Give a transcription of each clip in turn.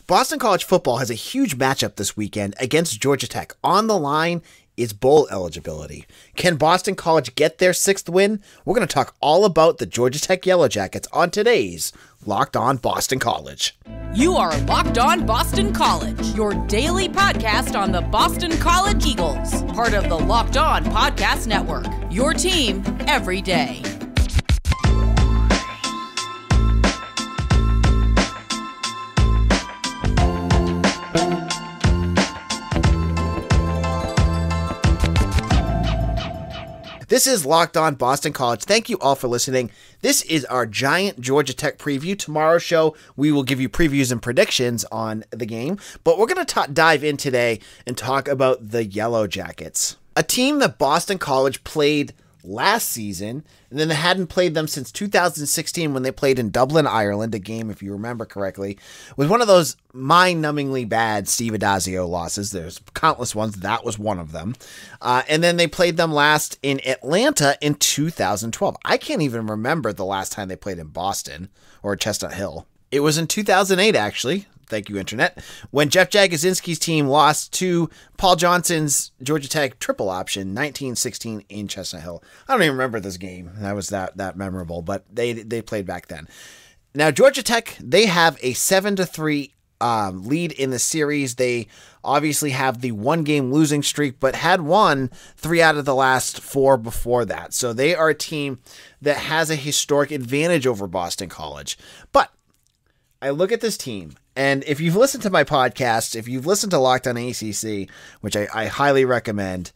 Boston College football has a huge matchup this weekend against Georgia Tech. On the line is bowl eligibility. Can Boston College get their 6th win? We're going to talk all about the Georgia Tech Yellow Jackets on today's Locked On Boston College. You are Locked On Boston College, your daily podcast on the Boston College Eagles, part of the Locked On Podcast Network, your team every day. This is Locked On Boston College. Thank you all for listening. This is our giant Georgia Tech preview. Tomorrow's show, we will give you previews and predictions on the game, but we're going to dive in today and talk about the Yellow Jackets, a team that Boston College played last season, and then they hadn't played them since 2016 when they played in Dublin, Ireland, a game, if you remember correctly, with one of those mind-numbingly bad Steve Addazio losses. There's countless ones. That was one of them. And then they played them last in Atlanta in 2012. I can't even remember the last time they played in Boston or Chestnut Hill. It was in 2008, actually. Thank you, Internet. When Jeff Jagosinski's team lost to Paul Johnson's Georgia Tech triple option, 1916 in Chestnut Hill. I don't even remember this game. That was that memorable, but they played back then. Now, Georgia Tech, they have a 7-3 lead in the series. They obviously have the 1-game losing streak, but had won 3 out of the last 4 before that. So they are a team that has a historic advantage over Boston College. But I look at this team, and if you've listened to my podcast, if you've listened to Locked On ACC, which I highly recommend,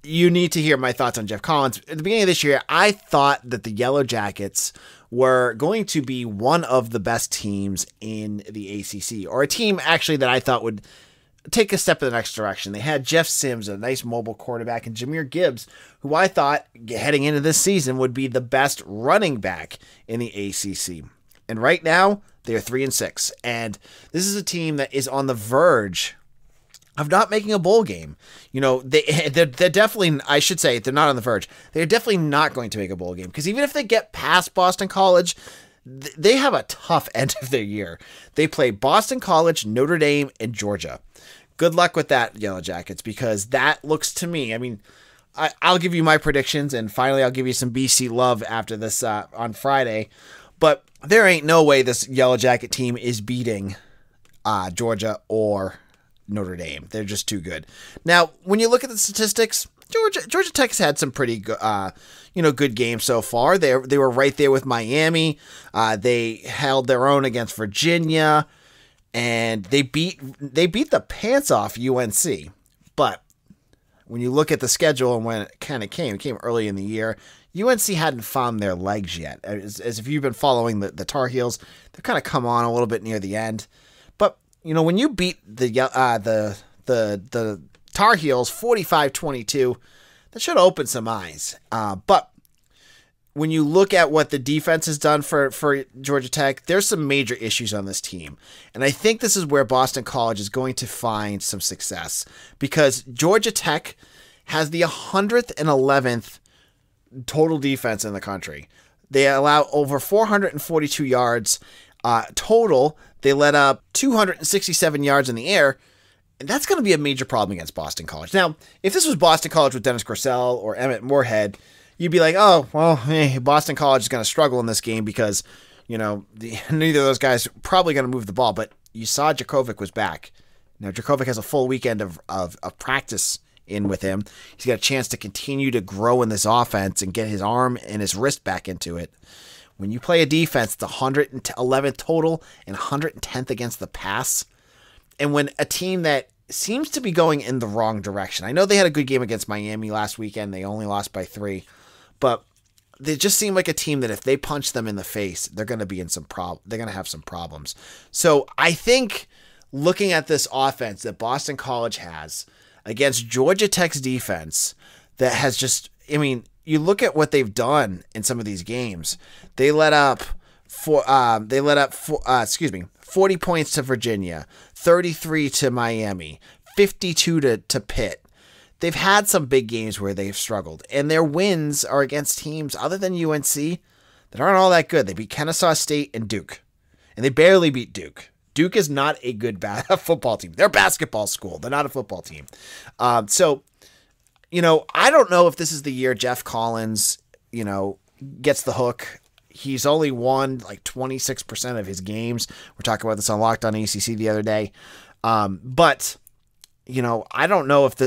you need to hear my thoughts on Geoff Collins. At the beginning of this year, I thought that the Yellow Jackets were going to be one of the best teams in the ACC, or a team actually that I thought would take a step in the next direction. They had Jeff Sims, a nice mobile quarterback, and Jahmyr Gibbs, who I thought heading into this season would be the best running back in the ACC. And right now, they're 3-6. And this is a team that is on the verge of not making a bowl game. You know, they're definitely, I should say, they're not on the verge. They're definitely not going to make a bowl game. Because even if they get past Boston College, they have a tough end of their year. They play Boston College, Notre Dame, and Georgia. Good luck with that, Yellow Jackets, because that looks to me, I mean, I'll give you my predictions, and finally I'll give you some BC love after this on Friday. But there ain't no way this Yellow Jacket team is beating Georgia or Notre Dame. They're just too good. Now, when you look at the statistics, Georgia Tech's had some pretty good games so far. They were right there with Miami. They held their own against Virginia, and they beat the pants off UNC. But when you look at the schedule and when it came early in the year, UNC hadn't found their legs yet. As if you've been following the Tar Heels, they've kind of come on a little bit near the end. But, you know, when you beat the Tar Heels 45-22, that should open some eyes. But when you look at what the defense has done for Georgia Tech, there's some major issues on this team. And I think this is where Boston College is going to find some success, because Georgia Tech has the 111th total defense in the country. They allow over 442 yards total. They let up 267 yards in the air, and that's going to be a major problem against Boston College. Now, if this was Boston College with Dennis Grosel or Emmett Moorhead, you'd be like, oh, well, hey, Boston College is going to struggle in this game because, you know, neither of those guys are probably going to move the ball. But you saw Djokovic was back. Now, Djokovic has a full weekend of practice in with him. He's got a chance to continue to grow in this offense and get his arm and his wrist back into it. When you play a defense, it's 111th total and 110th against the pass. And when a team that seems to be going in the wrong direction, I know they had a good game against Miami last weekend. They only lost by 3, but they just seem like a team that if they punch them in the face, they're going to be in they're going to have some problems. So I think looking at this offense that Boston College has against Georgia Tech's defense that has just, I mean, you look at what they've done in some of these games. They let up 40 points to Virginia, 33 to Miami, 52 to Pitt. They've had some big games where they've struggled, and their wins are against teams other than UNC that aren't all that good. They beat Kennesaw State and Duke, and they barely beat Duke. Duke is not a good football team. They're a basketball school. They're not a football team. So, I don't know if this is the year Geoff Collins, gets the hook. He's only won like 26% of his games. We're talking about this on Locked On ACC the other day. But, I don't know if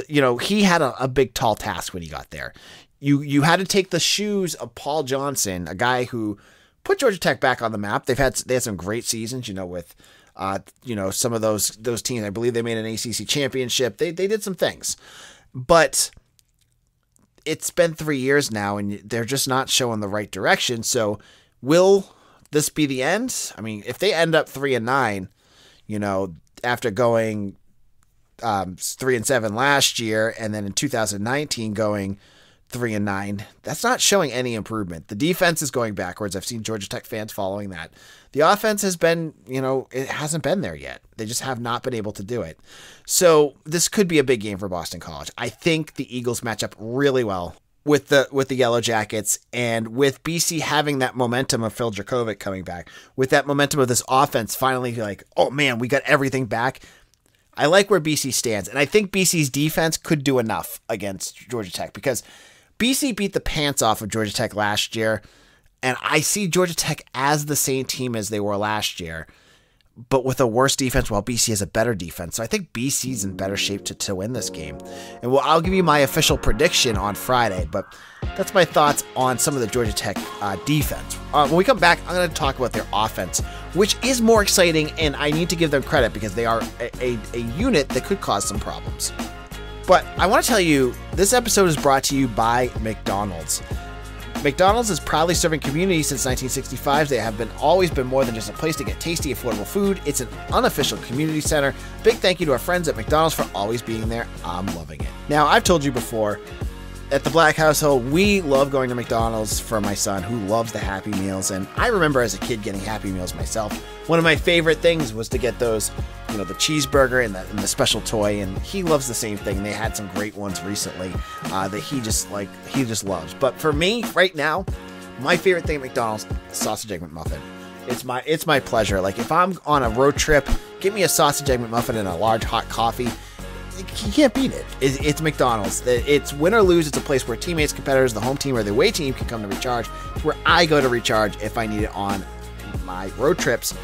he had a big, tall task when he got there. You had to take the shoes of Paul Johnson, a guy who put Georgia Tech back on the map. They had some great seasons, with some of those teams. I believe they made an ACC championship. They did some things, but it's been 3 years now, and they're just not showing the right direction. So, will this be the end? I mean, if they end up 3-9, after going 3-7 last year, and then in 2019 going 3-9, that's not showing any improvement. The defense is going backwards. I've seen Georgia Tech fans following that. The offense has been, it hasn't been there yet. They just have not been able to do it. So this could be a big game for Boston College. I think the Eagles match up really well with the Yellow Jackets, and with BC having that momentum of Phil Dracovic coming back, with that momentum of this offense finally like, oh man, we got everything back. I like where BC stands, and I think BC's defense could do enough against Georgia Tech, because BC beat the pants off of Georgia Tech last year, and I see Georgia Tech as the same team as they were last year, but with a worse defense, while BC has a better defense. So I think BC's in better shape to win this game. And I'll give you my official prediction on Friday, but that's my thoughts on some of the Georgia Tech defense. When we come back, I'm going to talk about their offense, which is more exciting, and I need to give them credit because they are a unit that could cause some problems. But I want to tell you, this episode is brought to you by McDonald's. McDonald's is proudly serving communities since 1965. They have always been more than just a place to get tasty, affordable food. It's an unofficial community center. Big thank you to our friends at McDonald's for always being there. I'm loving it. Now, I've told you before, at the Black household, we love going to McDonald's for my son, who loves the Happy Meals. And I remember as a kid getting Happy Meals myself. One of my favorite things was to get those, the cheeseburger and the special toy. And he loves the same thing. They had some great ones recently that he just loves. But for me, right now, my favorite thing at McDonald's is sausage egg McMuffin. It's my pleasure. Like, if I'm on a road trip, give me a sausage egg McMuffin and a large hot coffee. You can't beat it. It's McDonald's. It's win or lose. It's a place where teammates, competitors, the home team, or the away team can come to recharge. It's where I go to recharge if I need it on my road trips.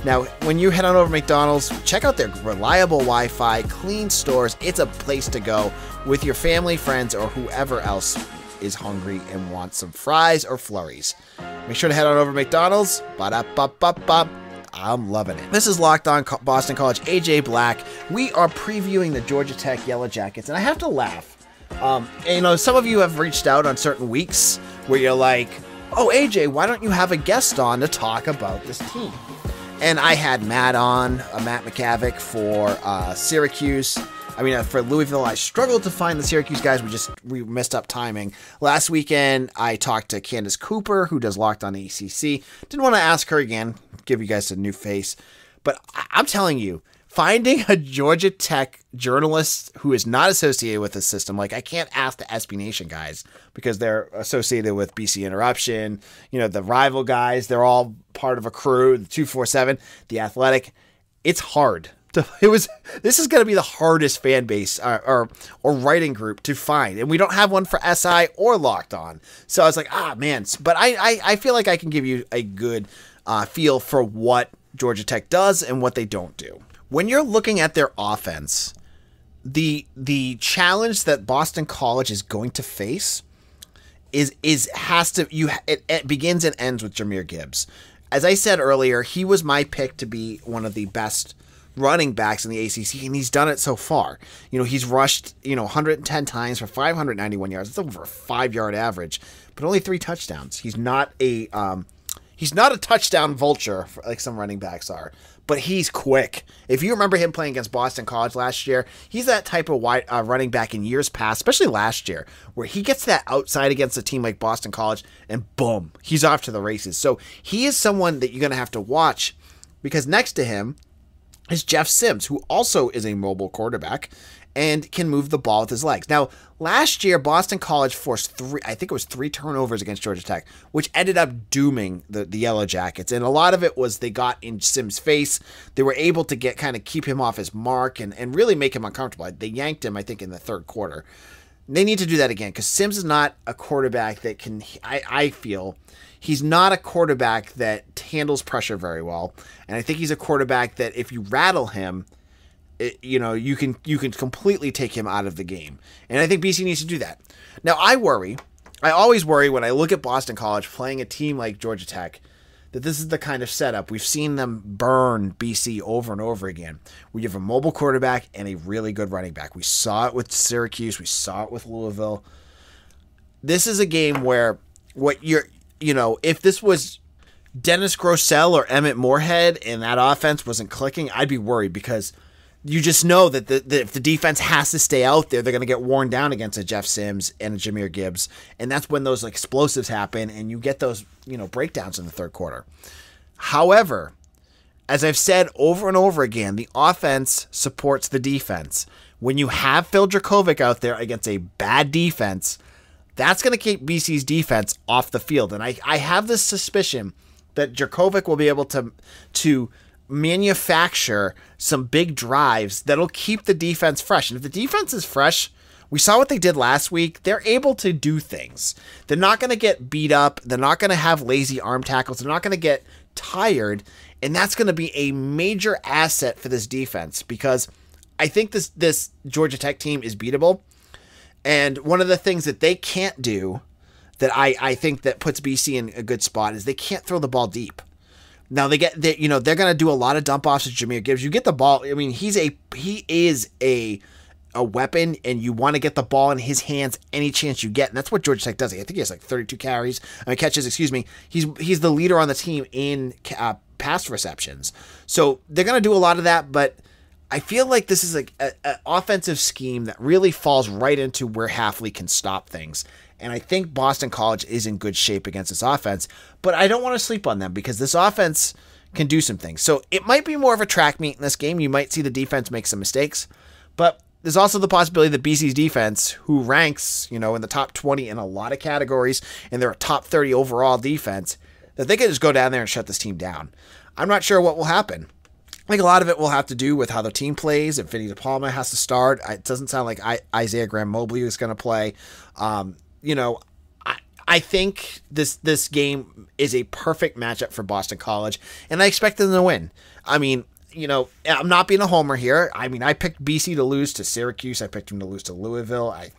Now, when you head on over to McDonald's, check out their reliable Wi-Fi, clean stores. It's a place to go with your family, friends, or whoever else is hungry and wants some fries or flurries. Make sure to head on over to McDonald's. Ba-da-ba-ba-ba. I'm loving it. This is Locked On Boston College. AJ Black. We are previewing the Georgia Tech Yellow Jackets, and I have to laugh. Some of you have reached out on certain weeks where you're like, oh, AJ, why don't you have a guest on to talk about this team? And I had Matt on, Matt McCavick for Syracuse. For Louisville, I struggled to find the Syracuse guys. We messed up timing. Last weekend, I talked to Candace Cooper, who does Locked On ACC. Didn't want to ask her again, give you guys a new face. But I'm telling you, finding a Georgia Tech journalist who is not associated with the system, like I can't ask the SB Nation guys because they're associated with BC Interruption, the rival guys, they're all part of a crew, the 247, the Athletic. It's hard. This is going to be the hardest fan base or writing group to find, and we don't have one for SI or Locked On. So I was like, man, but I feel like I can give you a good feel for what Georgia Tech does and what they don't do. When you're looking at their offense, the challenge that Boston College is going to face it begins and ends with Jahmyr Gibbs. As I said earlier, he was my pick to be one of the best running backs in the ACC, and he's done it so far. He's rushed 110 times for 591 yards. That's over a 5-yard average, but only 3 touchdowns. He's not a touchdown vulture like some running backs are, but he's quick. If you remember him playing against Boston College last year, he's that type of running back in years past, especially last year, where he gets that outside against a team like Boston College, and boom, he's off to the races. So he is someone that you're going to have to watch, because next to him is Jeff Sims, who also is a mobile quarterback and can move the ball with his legs. Now, last year, Boston College forced three turnovers against Georgia Tech, which ended up dooming the Yellow Jackets. And a lot of it was they got in Sims' face. They were able to keep him off his mark and really make him uncomfortable. They yanked him, I think, in the third quarter. They need to do that again, because Sims is not a quarterback that can, I feel, he's not a quarterback that handles pressure very well. And I think he's a quarterback that if you rattle him, you can completely take him out of the game. And I think BC needs to do that. Now, I always worry when I look at Boston College playing a team like Georgia Tech, that this is the kind of setup. We've seen them burn BC over and over again. We have a mobile quarterback and a really good running back. We saw it with Syracuse. We saw it with Louisville. This is a game where if this was Dennis Grosel or Emmett Moorhead and that offense wasn't clicking, I'd be worried, because you just know that if the defense has to stay out there, they're going to get worn down against a Jeff Sims and a Jahmyr Gibbs. And that's when those explosives happen and you get those, breakdowns in the third quarter. However, as I've said over and over again, the offense supports the defense. When you have Phil Dracovic out there against a bad defense, that's going to keep BC's defense off the field. And I have this suspicion that Dracovic will be able to manufacture some big drives that'll keep the defense fresh. And if the defense is fresh, we saw what they did last week. They're able to do things. They're not going to get beat up. They're not going to have lazy arm tackles. They're not going to get tired. And that's going to be a major asset for this defense, because I think this Georgia Tech team is beatable. And one of the things that they can't do that I think that puts BC in a good spot is they can't throw the ball deep. Now they're going to do a lot of dump offs with Jahmyr Gibbs. You get the ball. I mean, he is a weapon, and you want to get the ball in his hands any chance you get. And that's what Georgia Tech does. I think he has 32 catches. Excuse me. He's the leader on the team in pass receptions. So they're going to do a lot of that, but I feel like this is an offensive scheme that really falls right into where Hafley can stop things. And I think Boston College is in good shape against this offense, but I don't want to sleep on them, because this offense can do some things. So it might be more of a track meet in this game. You might see the defense make some mistakes, but there's also the possibility that BC's defense, who ranks, in the top 20 in a lot of categories, and they're a top 30 overall defense, that they could just go down there and shut this team down. I'm not sure what will happen. I think a lot of it will have to do with how the team plays. If Vinny DePalma has to start, it doesn't sound like Isaiah Graham-Mobley is going to play. I think this game is a perfect matchup for Boston College, and I expect them to win. I mean, I'm not being a homer here. I mean, I picked BC to lose to Syracuse. I picked them to lose to Louisville. I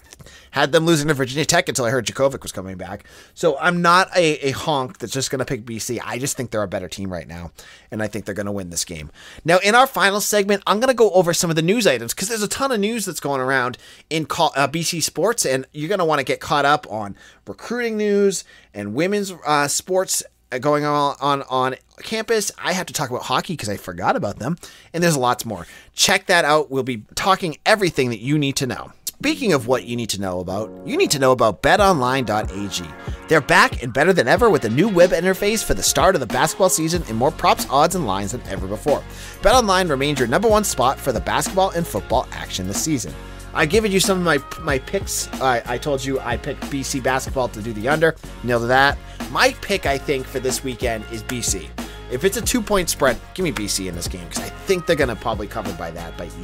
had them losing to Virginia Tech until I heard Dracovic was coming back. So I'm not a honk that's just going to pick BC. I just think they're a better team right now, and I think they're going to win this game. Now, in our final segment, I'm going to go over some of the news items, because there's a ton of news that's going around in BC sports, and you're going to want to get caught up on recruiting news and women's sports going on campus. I have to talk about hockey because I forgot about them, and there's lots more. Check that out. We'll be talking everything that you need to know. Speaking of what you need to know about BetOnline.ag. They're back and better than ever with a new web interface for the start of the basketball season and more props, odds, and lines than ever before. BetOnline remains your #1 spot for the basketball and football action this season. I've given you some of my picks. I told you I picked BC basketball to do the under. Nailed that. My pick, I think, for this weekend is BC. If it's a 2-point spread, give me BC in this game, because I think they're going to probably cover by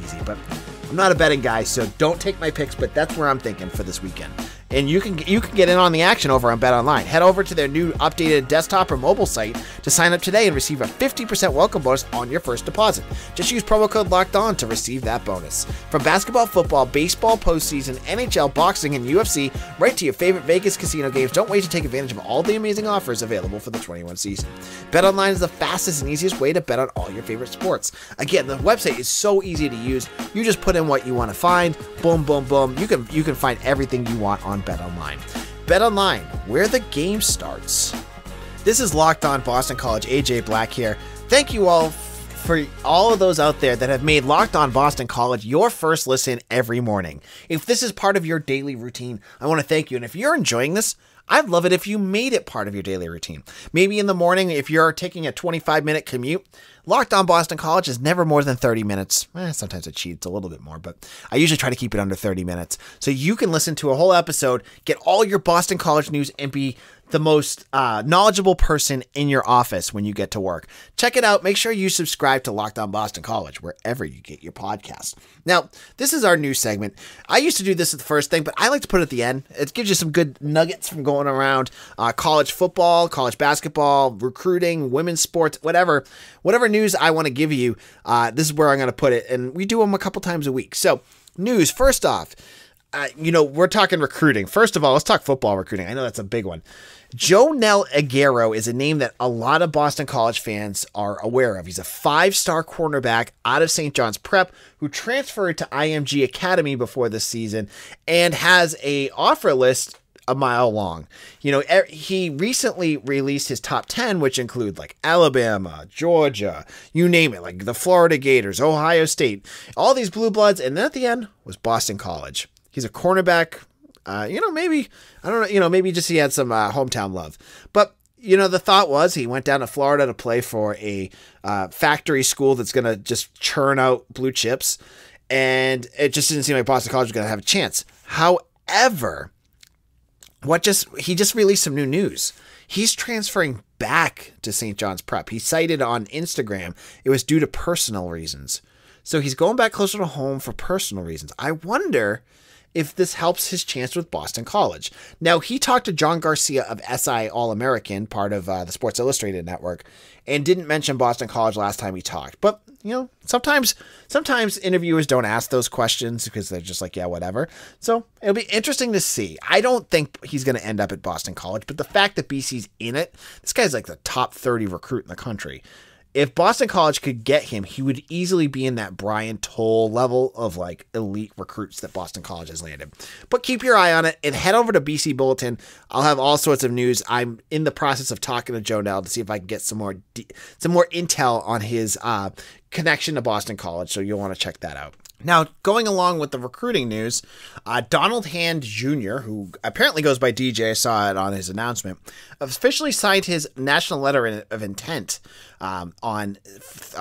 easy. But I'm not a betting guy, so don't take my picks, but that's where I'm thinking for this weekend. And you can get in on the action over on BetOnline. Head over to their new updated desktop or mobile site to sign up today and receive a 50% welcome bonus on your first deposit. Just use promo code LOCKEDON to receive that bonus. From basketball, football, baseball, postseason, NHL, boxing, and UFC, right to your favorite Vegas casino games, don't wait to take advantage of all the amazing offers available for the 21 season. BetOnline is the fastest and easiest way to bet on all your favorite sports. Again, the website is so easy to use. You just put in what you want to find. Boom, boom, boom. You can find everything you want on BetOnline. BetOnline, where the game starts. This is Locked On Boston College. AJ Black here. Thank you all for all of those out there that have made Locked On Boston College your first listen every morning. If this is part of your daily routine, I want to thank you. And if you're enjoying this, I'd love it if you made it part of your daily routine. Maybe in the morning, if you're taking a 25-minute commute, Locked On Boston College is never more than 30 minutes. Sometimes it cheats a little bit more, but I usually try to keep it under 30 minutes. So you can listen to a whole episode, get all your Boston College news, and be the most knowledgeable person in your office when you get to work. Check it out. Make sure you subscribe to Locked On Boston College wherever you get your podcast. Now, this is our new segment. I used to do this at the first thing, but I like to put it at the end. It gives you some good nuggets from going around college football, college basketball, recruiting, women's sports, whatever news I want to give you. This is where I'm going to put it, and we do them a couple times a week. So, news, first off, we're talking recruiting. First of all, let's talk football recruiting. I know that's a big one. Jonel Aguero is a name that a lot of Boston College fans are aware of. He's a 5-star cornerback out of St. John's Prep who transferred to IMG Academy before this season and has a offer list a mile long. He recently released his top 10, which include like Alabama, Georgia, you name it, like the Florida Gators, Ohio State, all these blue bloods. And then at the end was Boston College. He's a cornerback. Maybe just he had some hometown love. But, the thought was he went down to Florida to play for a factory school that's going to just churn out blue chips. And it just didn't seem like Boston College was going to have a chance. However, he just released some new news. He's transferring back to St. John's Prep. He cited on Instagram it was due to personal reasons. So he's going back closer to home for personal reasons. I wonder if this helps his chance with Boston College. Now, he talked to John Garcia of SI All-American, part of the Sports Illustrated network, and didn't mention Boston College last time he talked. But, sometimes interviewers don't ask those questions because they're just like, yeah, whatever. So it'll be interesting to see. I don't think he's going to end up at Boston College, but the fact that BC's in it, this guy's like the top 30 recruit in the country. If Boston College could get him, he would easily be in that Brian Toll level of like elite recruits that Boston College has landed. But keep your eye on it and head over to BC Bulletin. I'll have all sorts of news. I'm in the process of talking to Jonel to see if I can get some more intel on his connection to Boston College. So you'll want to check that out. Now, going along with the recruiting news, Donald Hand Jr., who apparently goes by DJ, I saw it on his announcement, officially signed his national letter of intent on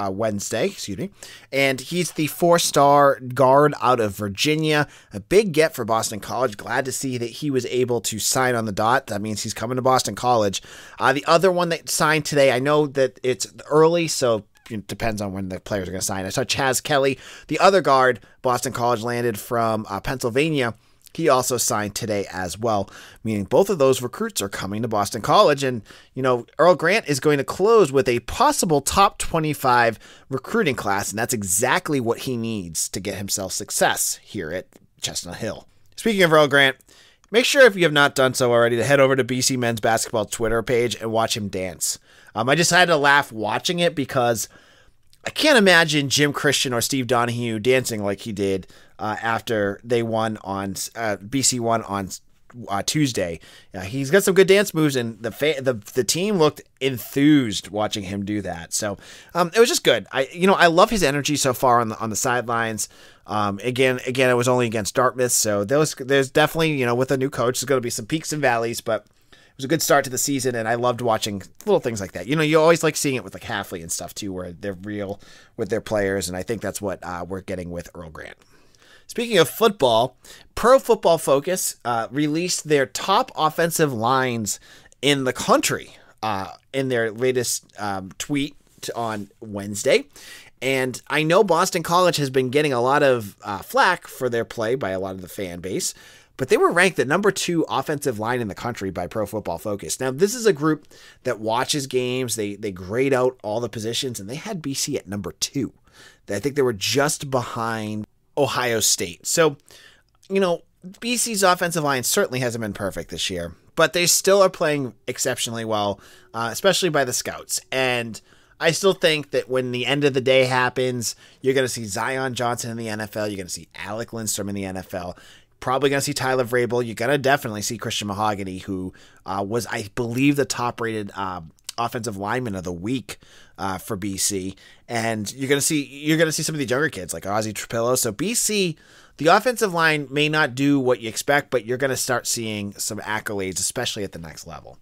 Wednesday, and he's the 4-star guard out of Virginia, a big get for Boston College. Glad to see that he was able to sign on the dot. That means he's coming to Boston College. The other one that signed today, I know that it's early, so it depends on when the players are going to sign. I saw Chaz Kelly, the other guard Boston College landed from Pennsylvania. He also signed today as well, meaning both of those recruits are coming to Boston College. And, Earl Grant is going to close with a possible top 25 recruiting class, and that's exactly what he needs to get himself success here at Chestnut Hill. Speaking of Earl Grant, make sure if you have not done so already to head over to BC Men's Basketball Twitter page and watch him dance. I just had to laugh watching it because I can't imagine Jim Christian or Steve Donahue dancing like he did after they won on BC won on Tuesday. He's got some good dance moves, and the team looked enthused watching him do that. So it was just good. I love his energy so far on the sidelines. Again, it was only against Dartmouth, so there's definitely with a new coach there's going to be some peaks and valleys, but it was a good start to the season, and I loved watching little things like that. You always like seeing it with like Halfley and stuff too, where they're real with their players, and I think that's what we're getting with Earl Grant. Speaking of football, Pro Football Focus released their top offensive lines in the country in their latest tweet on Wednesday. And I know Boston College has been getting a lot of flack for their play by a lot of the fan base, but they were ranked the number 2 offensive line in the country by Pro Football Focus. Now, this is a group that watches games. They grade out all the positions, and they had BC at number 2. I think they were just behind Ohio State. So, BC's offensive line certainly hasn't been perfect this year, but they still are playing exceptionally well, especially by the scouts. And I still think that when the end of the day happens, you're going to see Zion Johnson in the NFL. You're going to see Alec Lindstrom in the NFL. Probably going to see Tyler Vrabel. You're going to definitely see Christian Mahogany, who was, I believe, the top-rated offensive lineman of the week for BC, and you're gonna see some of these younger kids like Ozzie Trapillo. So BC, the offensive line may not do what you expect, but you're gonna start seeing some accolades, especially at the next level.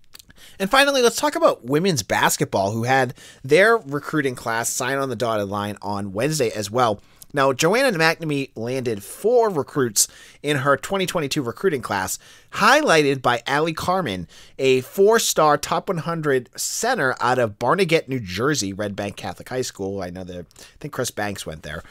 And finally, let's talk about women's basketball, who had their recruiting class sign on the dotted line on Wednesday as well. Now, Joanna McNamee landed 4 recruits in her 2022 recruiting class, highlighted by Allie Carmen, a 4-star top 100 center out of Barnegat, New Jersey, Red Bank Catholic High School. I think Chris Banks went there.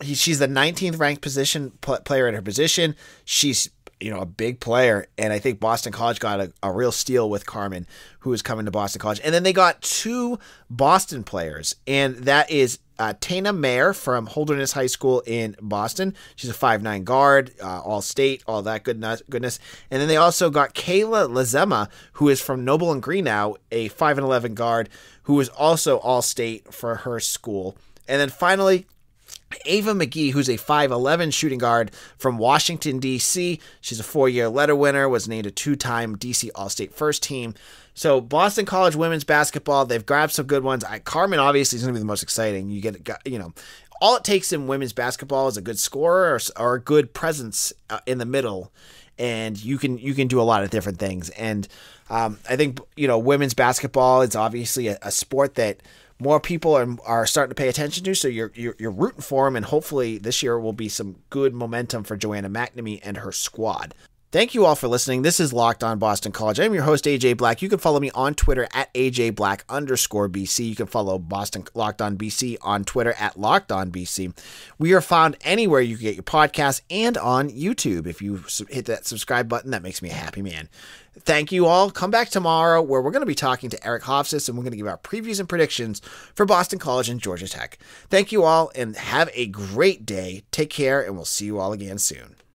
She's the 19th ranked player in her position. She's a big player, and I think Boston College got a real steal with Carmen, who is coming to Boston College. And then they got 2 Boston players, and that is Tana Mayer from Holderness High School in Boston. She's a 5'9" guard, all-state, all that goodness. And then they also got Kayla Lazema, who is from Noble and Greenough, a 5'11" guard, who is also all-state for her school. And then finally, Ava McGee, who's a 5'11" shooting guard from Washington, D.C. She's a 4-year letter winner, was named a 2-time D.C. All-State first team. So Boston College women's basketball, they've grabbed some good ones. Carmen obviously is going to be the most exciting. All it takes in women's basketball is a good scorer or a good presence in the middle, and you can do a lot of different things. And I think women's basketball is obviously a sport that more people are starting to pay attention to, so you're rooting for them, and hopefully this year will be some good momentum for Joanna McNamee and her squad. Thank you all for listening. This is Locked On Boston College. I'm your host, AJ Black. You can follow me on Twitter at AJBlack_BC. You can follow Boston Locked On BC on Twitter at Locked On BC. We are found anywhere you can get your podcasts and on YouTube. If you hit that subscribe button, that makes me a happy man. Thank you all. Come back tomorrow where we're going to be talking to Eric Hofstas, and we're going to give our previews and predictions for Boston College and Georgia Tech. Thank you all, and have a great day. Take care, and we'll see you all again soon.